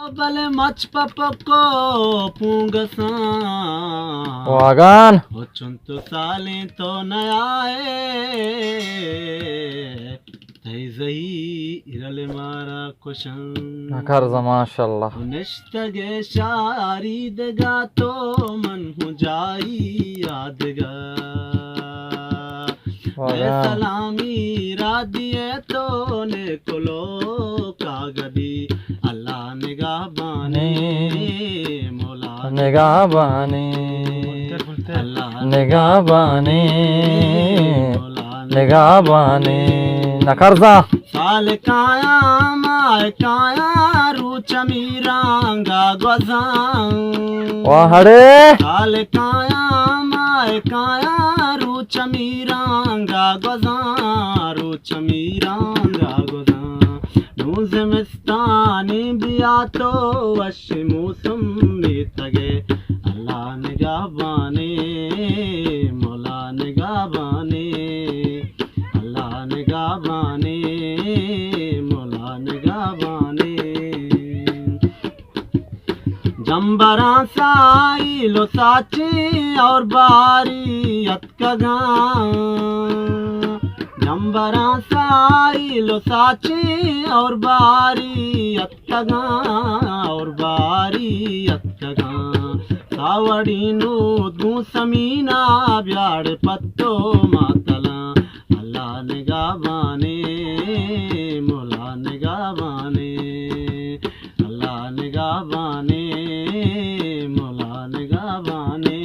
bale mach papako pungasa wagan ochunto sale to nayae thai zahi irale mara kushan nakarza mashallah nishtage shari dega to man hu jai yadga सलामी रादिए तो ने कोलो कागदी अल्लाह निगाहबाने मौला निगाहबाने निगाहबाने निगाहबाने नकरजा साल काया माय काया रूच मीरांगा गजा वाहड़े साल काया माय काया रूच मीरांगा गजा रूच मीरांगा गजा नूज़ मिस्तानी बिया तो वश मौसम में तगे अल्लाह निगाहबाने मौला निगाहबाने अल्लाह निगाहबाने मौला निगाहबाने जंबरा साई लो साची और बारियत का गां जंबरा साई लो साची और बारियत का गां और बारियत का गां सावड़ी नो दू समीना ब्याड़ पत्तो मातला अल्लाह निगाहबाने मौला निगाहबाने अल्लाह निगाहबाने मौला निगाहबाने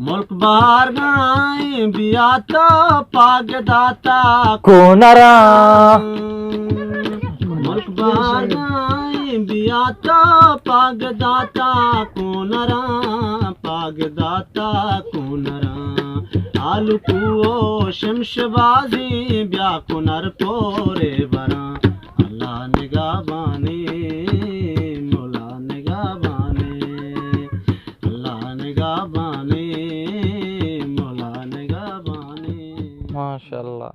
मुल्क बाहर गाए बिया तो पाग दाता कोनरा मुल्क बाहर गाए बिया तो पाग दाता कोनरा पाग दाता कोनरा आलू कुओ शमशबाजी ब्या कोनर पोरे बरा अल्लाह निगाहबाने मौला निगाहबाने अल्लाह निगाहबाने मौला निगाहबाने माशाल्लाह।